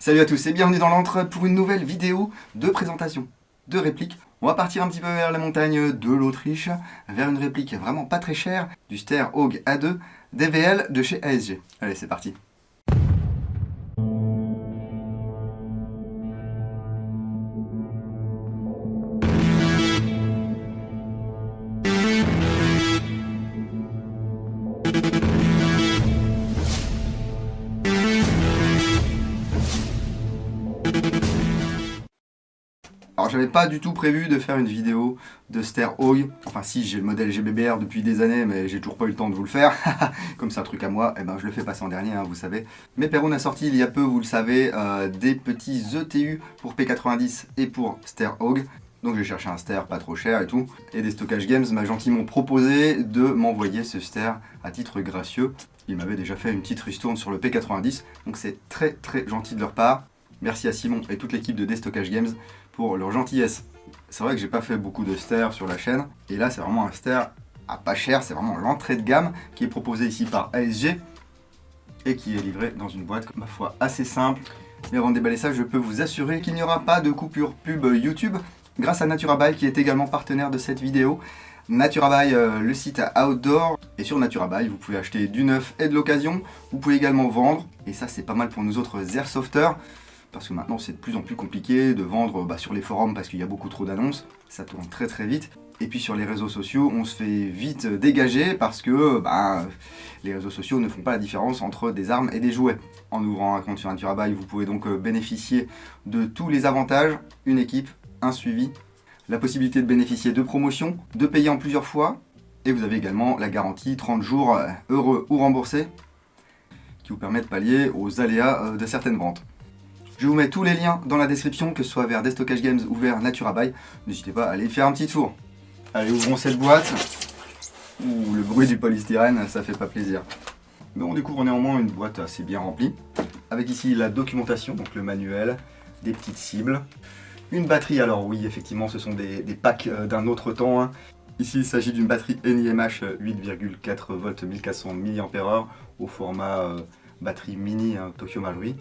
Salut à tous et bienvenue dans l'antre pour une nouvelle vidéo de présentation, de réplique. On va partir un petit peu vers la montagne de l'Autriche, vers une réplique vraiment pas très chère du Ster Haug A2 DVL de chez ASG. Allez, c'est parti. Alors j'avais pas du tout prévu de faire une vidéo de Ster Haug, enfin si j'ai le modèle GBBR depuis des années mais j'ai toujours pas eu le temps de vous le faire, comme c'est un truc à moi, et ben je le fais passer en dernier, hein, vous savez. Mais Perrone a sorti il y a peu, vous le savez, des petits ETU pour P90 et pour Ster Haug. Donc j'ai cherché un Ster pas trop cher et tout, et des Stockage Games m'a gentiment proposé de m'envoyer ce Ster à titre gracieux. Il m'avait déjà fait une petite ristourne sur le P90, donc c'est très gentil de leur part. Merci à Simon et toute l'équipe de Stockage Games pour leur gentillesse. C'est vrai que j'ai pas fait beaucoup de Ster sur la chaîne, et là c'est vraiment un Ster à pas cher, c'est vraiment l'entrée de gamme qui est proposé ici par ASG et qui est livré dans une boîte, ma foi, assez simple. Mais avant de déballer ça, je peux vous assurer qu'il n'y aura pas de coupure pub YouTube grâce à NaturaBuy qui est également partenaire de cette vidéo. NaturaBuy, le site outdoor, et sur NaturaBuy vous pouvez acheter du neuf et de l'occasion, vous pouvez également vendre, et ça c'est pas mal pour nous autres airsofters, parce que maintenant c'est de plus en plus compliqué de vendre sur les forums parce qu'il y a beaucoup trop d'annonces, ça tourne très vite, et puis sur les réseaux sociaux on se fait vite dégager parce que les réseaux sociaux ne font pas la différence entre des armes et des jouets. En ouvrant un compte sur NaturaBuy vous pouvez donc bénéficier de tous les avantages, une équipe, un suivi, la possibilité de bénéficier de promotions, de payer en plusieurs fois, et vous avez également la garantie 30 jours heureux ou remboursés qui vous permet de pallier aux aléas de certaines ventes. Je vous mets tous les liens dans la description, que ce soit vers Stockage Games ou vers NaturaBuy. N'hésitez pas à aller faire un petit tour. Allez, ouvrons cette boîte. Ouh, le bruit du polystyrène, ça fait pas plaisir. Mais on découvre néanmoins une boîte assez bien remplie, avec ici la documentation, donc le manuel, des petites cibles, une batterie. Alors oui, effectivement, ce sont des packs d'un autre temps, hein. Ici, il s'agit d'une batterie NIMH 8,4 volts 1400 mAh au format batterie mini Tokyo Marui.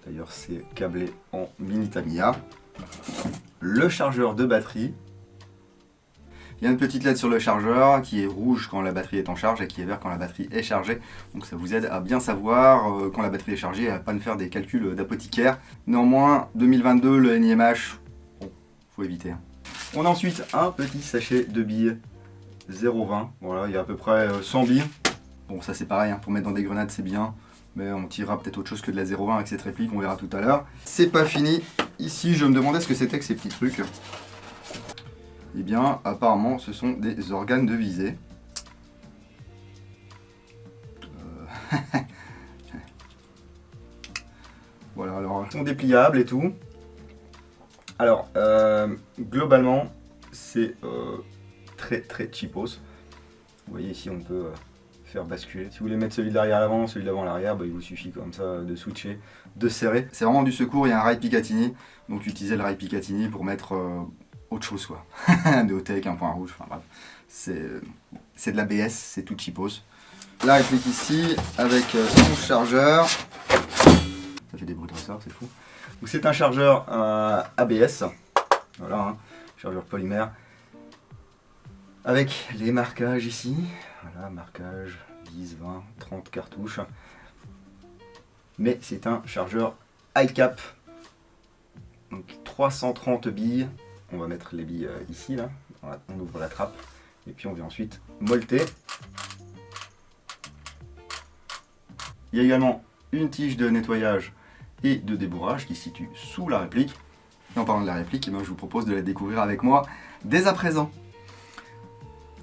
D'ailleurs, c'est câblé en mini Tamiya. Le chargeur de batterie. Il y a une petite LED sur le chargeur qui est rouge quand la batterie est en charge et qui est vert quand la batterie est chargée. Donc ça vous aide à bien savoir quand la batterie est chargée et à ne pas faire des calculs d'apothicaire. Néanmoins, 2022, le NIMH, bon, faut éviter. On a ensuite un petit sachet de billes 0,20. Voilà, il y a à peu près 100 billes. Bon, ça c'est pareil, hein, pour mettre dans des grenades c'est bien. Mais on tirera peut-être autre chose que de la 0,20 avec cette réplique, on verra tout à l'heure. C'est pas fini. Ici, je me demandais ce que c'était que ces petits trucs. Eh bien, apparemment, ce sont des organes de visée. Voilà, alors, ils sont dépliables et tout. Alors, globalement, c'est très cheapos. Vous voyez ici, on peut faire basculer. Si vous voulez mettre celui de l'arrière à l'avant, celui de l'avant à l'arrière, il vous suffit comme ça de switcher, de serrer. C'est vraiment du secours, il y a un rail Picatinny, donc utilisez le rail Picatinny pour mettre autre chose quoi. De Hotech, un point rouge, enfin bref. C'est de l'ABS, c'est tout cheapos. La réplique ici avec son chargeur. Ça fait des bruits de ressort, c'est fou. Donc c'est un chargeur ABS, voilà, hein, chargeur polymère. Avec les marquages ici, voilà, marquage 10, 20, 30 cartouches. Mais c'est un chargeur high cap, donc 330 billes. On va mettre les billes ici, là. On ouvre la trappe et puis on vient ensuite molleter. Il y a également une tige de nettoyage et de débourrage qui se situe sous la réplique. Et en parlant de la réplique, je vous propose de la découvrir avec moi dès à présent.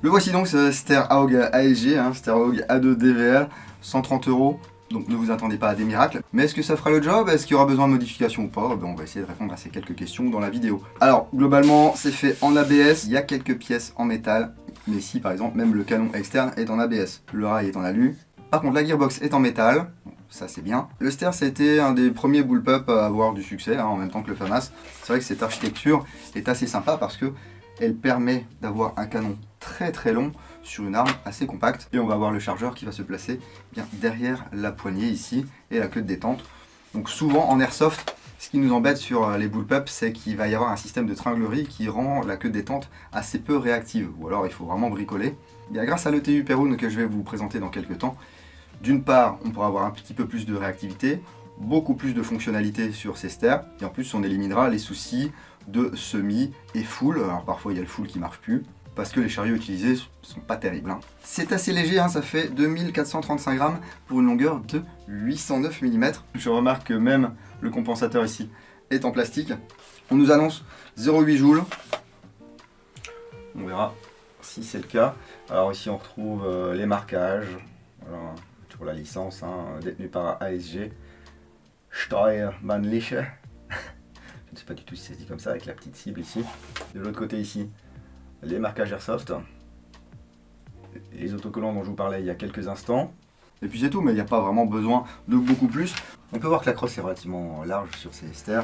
Le voici donc, ce Ster Haug ASG, Ster Haug A2 DVL, 130 €. Donc ne vous attendez pas à des miracles. Mais est-ce que ça fera le job? Est-ce qu'il y aura besoin de modification ou pas? On va essayer de répondre à ces quelques questions dans la vidéo. Alors globalement c'est fait en ABS, il y a quelques pièces en métal. Mais ici par exemple même le canon externe est en ABS. Le rail est en alu. Par contre la gearbox est en métal. Ça c'est bien. Le Ster c'était un des premiers bullpup à avoir du succès, en même temps que le FAMAS. C'est vrai que cette architecture est assez sympa parce que elle permet d'avoir un canon très long sur une arme assez compacte. Et on va avoir le chargeur qui va se placer bien derrière la poignée ici et la queue de détente. Donc souvent en airsoft, ce qui nous embête sur les bullpup, c'est qu'il va y avoir un système de tringlerie qui rend la queue de détente assez peu réactive, ou alors il faut vraiment bricoler. Bien, grâce à l'ETU Perun que je vais vous présenter dans quelques temps, d'une part, on pourra avoir un petit peu plus de réactivité, beaucoup plus de fonctionnalité sur ces sters, et en plus on éliminera les soucis de semi et full. Alors parfois il y a le full qui marche plus, parce que les chariots utilisés sont pas terribles. C'est assez léger, ça fait 2435 grammes pour une longueur de 809 mm. Je remarque que même le compensateur ici est en plastique. On nous annonce 0,8 joules. On verra si c'est le cas. Alors ici on retrouve les marquages. Voilà, toujours la licence détenue par ASG. Steuermannliche. Je ne sais pas du tout si ça se dit comme ça avec la petite cible ici. De l'autre côté ici, les marquages Airsoft, les autocollants dont je vous parlais il y a quelques instants. Et puis c'est tout, mais il n'y a pas vraiment besoin de beaucoup plus. On peut voir que la crosse est relativement large sur ces sters.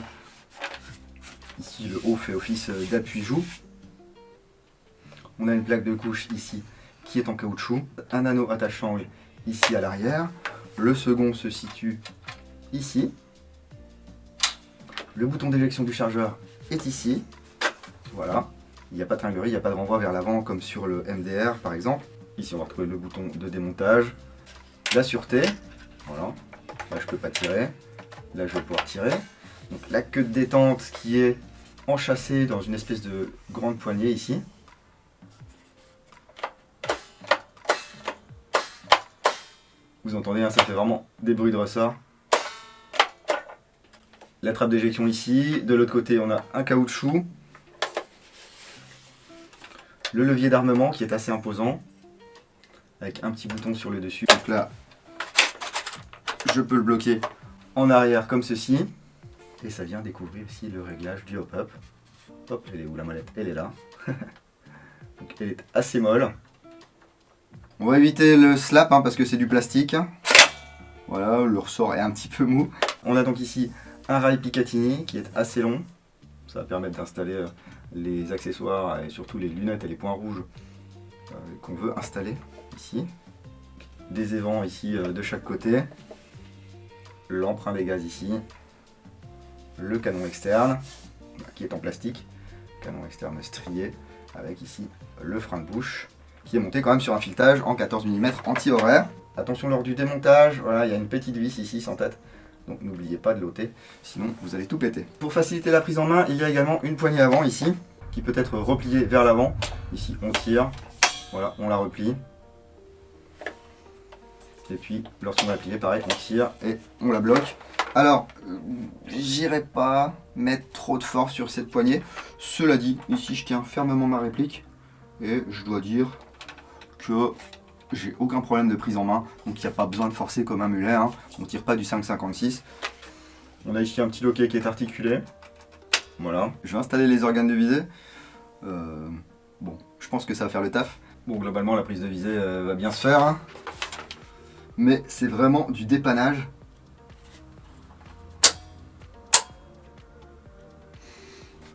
Ici le haut fait office d'appui-joue. On a une plaque de couche ici qui est en caoutchouc. Un anneau attachant ici à l'arrière. Le second se situe ici. Le bouton d'éjection du chargeur est ici. Voilà. Il n'y a pas de tringlerie, il n'y a pas de renvoi vers l'avant comme sur le MDR par exemple. Ici on va retrouver le bouton de démontage. La sûreté. Voilà. Là je peux pas tirer. Là je vais pouvoir tirer. Donc la queue de détente qui est enchâssée dans une espèce de grande poignée ici. Vous entendez, ça fait vraiment des bruits de ressort. La trappe d'éjection ici. De l'autre côté on a un caoutchouc. Le levier d'armement qui est assez imposant, avec un petit bouton sur le dessus. Donc là, je peux le bloquer en arrière comme ceci. Et ça vient découvrir ici le réglage du hop-up. Hop, elle est où la molette? Elle est là. Donc elle est assez molle. On va éviter le slap parce que c'est du plastique. Voilà, le ressort est un petit peu mou. On a donc ici un rail Picatinny qui est assez long. Ça va permettre d'installer les accessoires et surtout les lunettes et les points rouges qu'on veut installer ici. Des évents ici de chaque côté. L'emprunt des gaz ici. Le canon externe qui est en plastique. Canon externe strié avec ici le frein de bouche qui est monté quand même sur un filetage en 14 mm anti-horaire. Attention lors du démontage, voilà, il y a une petite vis ici sans tête. Donc n'oubliez pas de l'ôter, sinon vous allez tout péter. Pour faciliter la prise en main, il y a également une poignée avant ici, qui peut être repliée vers l'avant. Ici on tire, voilà, on la replie. Et puis lorsqu'on va plier, pareil, on tire et on la bloque. Alors, j'irai pas mettre trop de force sur cette poignée. Cela dit, ici je tiens fermement ma réplique. Et je dois dire que j'ai aucun problème de prise en main, donc il n'y a pas besoin de forcer comme un mulet, on ne tire pas du 5,56. On a ici un petit loquet qui est articulé. Voilà. Je vais installer les organes de visée. Bon, je pense que ça va faire le taf. Bon, globalement, la prise de visée va bien se faire. Mais c'est vraiment du dépannage.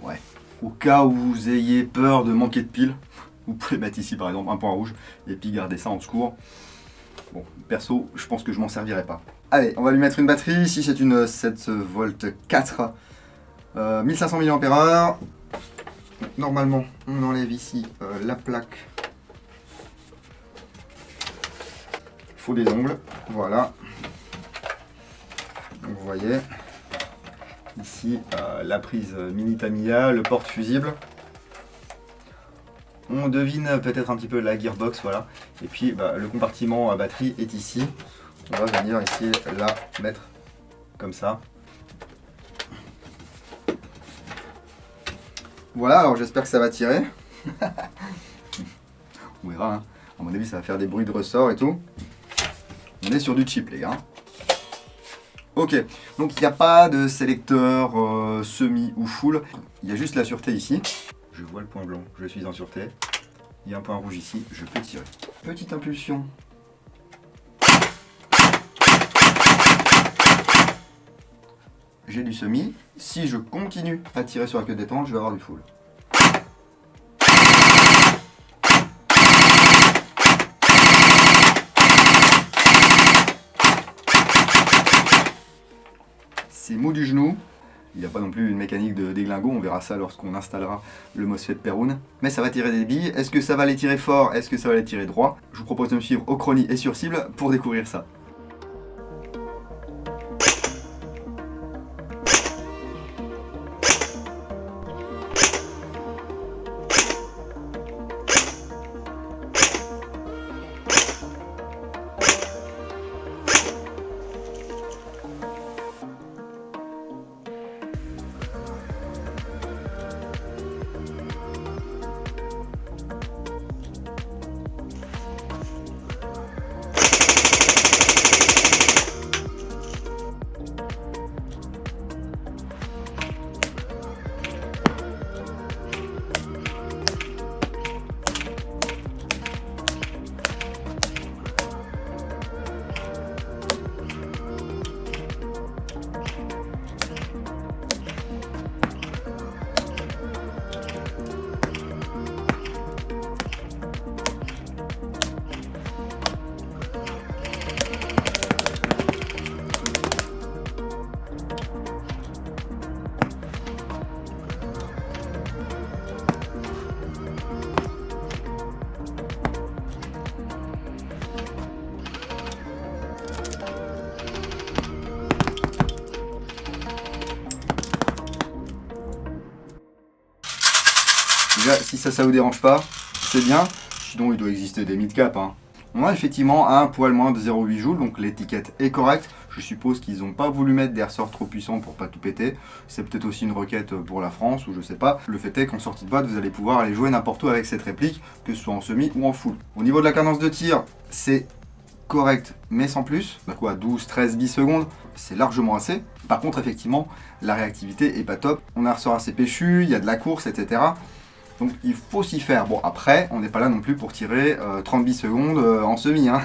Ouais. Au cas où vous ayez peur de manquer de piles, vous pouvez mettre ici par exemple un point rouge et puis garder ça en secours. Bon, perso, je pense que je m'en servirai pas. Allez, on va lui mettre une batterie. Ici, c'est une 7V 4, 1500 mAh. Normalement, on enlève ici la plaque. Il faut des ongles, voilà. Donc, vous voyez, ici, la prise mini Tamiya, le porte-fusible. On devine peut-être un petit peu la gearbox, voilà. Et puis le compartiment à batterie est ici. On va venir ici la mettre comme ça. Voilà, alors j'espère que ça va tirer. On verra, à mon avis ça va faire des bruits de ressort et tout. On est sur du cheap les gars. Ok, donc il n'y a pas de sélecteur semi ou full. Il y a juste la sûreté ici. Je vois le point blanc, je suis en sûreté. Il y a un point rouge ici, je peux tirer. Petite impulsion. J'ai du semi. Si je continue à tirer sur la queue de détente, je vais avoir du full. mou du genou. Il n'y a pas non plus une mécanique de déglingo, on verra ça lorsqu'on installera le MOSFET Perun. Mais ça va tirer des billes. Est-ce que ça va les tirer fort? Est-ce que ça va les tirer droit? Je vous propose de me suivre au Chrony et sur cible pour découvrir ça. Déjà, si ça vous dérange pas, c'est bien. Sinon, il doit exister des mid-cap. Hein. On a effectivement un poil moins de 0,8 joules, donc l'étiquette est correcte. Je suppose qu'ils n'ont pas voulu mettre des ressorts trop puissants pour pas tout péter. C'est peut-être aussi une requête pour la France, ou je sais pas. Le fait est qu'en sortie de boîte, vous allez pouvoir aller jouer n'importe où avec cette réplique, que ce soit en semi ou en full. Au niveau de la cadence de tir, c'est correct, mais sans plus. On a quoi, 12-13 bisecondes, c'est largement assez. Par contre, effectivement, la réactivité est pas top. On a un ressort assez péchu, il y a de la course, etc. Donc il faut s'y faire. Bon, après, on n'est pas là non plus pour tirer 30 bisecondes en semi. Hein.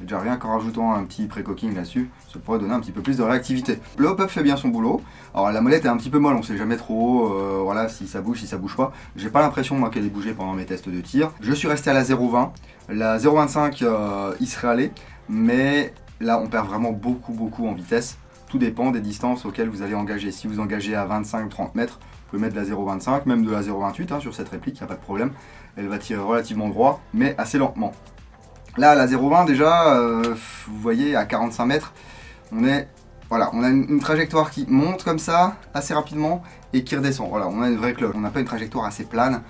Déjà rien qu'en rajoutant un petit pré-cocking là-dessus, ça pourrait donner un petit peu plus de réactivité. Le hop-up fait bien son boulot. Alors la molette est un petit peu molle, on sait jamais trop voilà, si ça bouge pas. J'ai pas l'impression moi qu'elle ait bougé pendant mes tests de tir. Je suis resté à la 0,20. La 0,25 il serait allé, mais là on perd vraiment beaucoup en vitesse. Tout dépend des distances auxquelles vous allez engager. Si vous engagez à 25-30 mètres, vous pouvez mettre de la 0,25, même de la 0,28 hein, sur cette réplique, il n'y a pas de problème. Elle va tirer relativement droit, mais assez lentement. Là, à la 0,20 déjà, vous voyez, à 45 mètres, voilà, on a une trajectoire qui monte comme ça, assez rapidement, et qui redescend. Voilà, on a une vraie cloche. On n'a pas une trajectoire assez plane.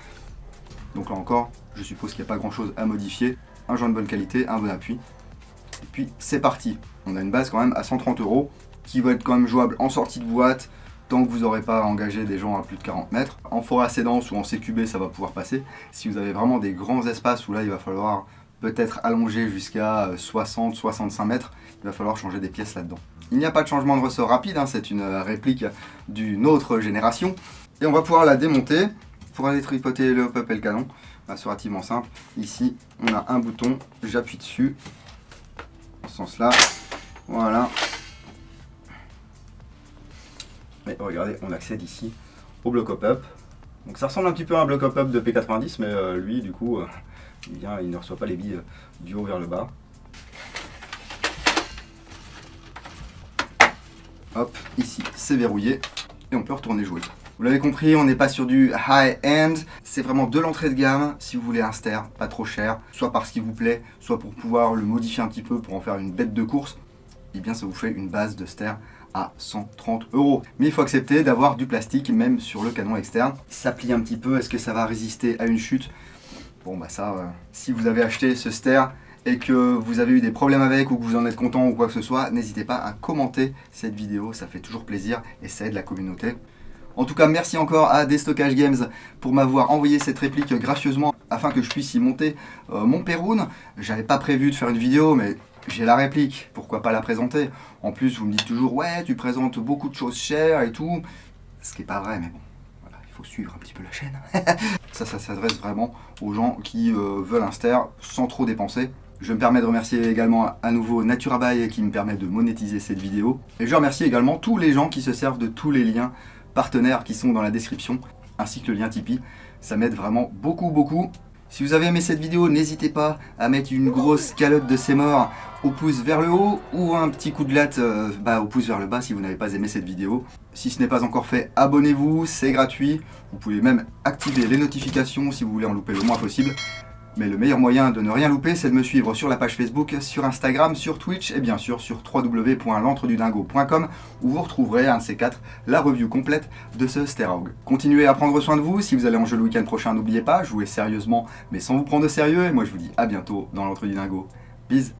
Donc là encore, je suppose qu'il n'y a pas grand chose à modifier. Un joint de bonne qualité, un bon appui. Et puis c'est parti. On a une base quand même à 130 €, qui va être quand même jouable en sortie de boîte, tant que vous n'aurez pas engagé des gens à plus de 40 mètres. En forêt assez dense ou en CQB, ça va pouvoir passer. Si vous avez vraiment des grands espaces où là, il va falloir peut-être allonger jusqu'à 60-65 mètres, il va falloir changer des pièces là-dedans. Il n'y a pas de changement de ressort rapide, hein, c'est une réplique d'une autre génération. Et on va pouvoir la démonter pour aller tripoter le hop-up et le canon. Bah, c'est relativement simple. Ici, on a un bouton, j'appuie dessus, dans ce sens-là, voilà. Et regardez, on accède ici au bloc hop-up. Donc ça ressemble un petit peu à un bloc hop-up de P90, mais lui, du coup, il ne reçoit pas les billes du haut vers le bas. Hop, ici, c'est verrouillé et on peut retourner jouer. Vous l'avez compris, on n'est pas sur du high-end, c'est vraiment de l'entrée de gamme si vous voulez un ster, pas trop cher, soit parce qu'il vous plaît, soit pour pouvoir le modifier un petit peu pour en faire une bête de course. Et bien ça vous fait une base de ster à 130 €. Mais il faut accepter d'avoir du plastique même sur le canon externe. Ça plie un petit peu, est-ce que ça va résister à une chute? Bon bah ça, si vous avez acheté ce ster et que vous avez eu des problèmes avec ou que vous en êtes content ou quoi que ce soit, n'hésitez pas à commenter cette vidéo, ça fait toujours plaisir et ça aide la communauté. En tout cas, merci encore à Destockage Games pour m'avoir envoyé cette réplique gracieusement afin que je puisse y monter mon Perun. J'avais pas prévu de faire une vidéo, mais j'ai la réplique, pourquoi pas la présenter. En plus, vous me dites toujours, ouais, tu présentes beaucoup de choses chères et tout. Ce qui n'est pas vrai, mais bon, voilà, il faut suivre un petit peu la chaîne. Ça s'adresse vraiment aux gens qui veulent un ster sans trop dépenser. Je me permets de remercier également à nouveau Naturabuy qui me permet de monétiser cette vidéo. Et je remercie également tous les gens qui se servent de tous les liens partenaires qui sont dans la description, ainsi que le lien Tipeee. Ça m'aide vraiment beaucoup. Si vous avez aimé cette vidéo, n'hésitez pas à mettre une grosse calotte de ces morts au pouce vers le haut ou un petit coup de latte au pouce vers le bas si vous n'avez pas aimé cette vidéo. Si ce n'est pas encore fait, abonnez-vous, c'est gratuit. Vous pouvez même activer les notifications si vous voulez en louper le moins possible. Mais le meilleur moyen de ne rien louper, c'est de me suivre sur la page Facebook, sur Instagram, sur Twitch et bien sûr sur www.l'entredudingo.com où vous retrouverez un de ces quatre, la review complète de ce Sterhaug. Continuez à prendre soin de vous, si vous allez en jeu le week-end prochain, n'oubliez pas, jouez sérieusement mais sans vous prendre au sérieux et moi je vous dis à bientôt dans l'Entre du Dingo. Bis.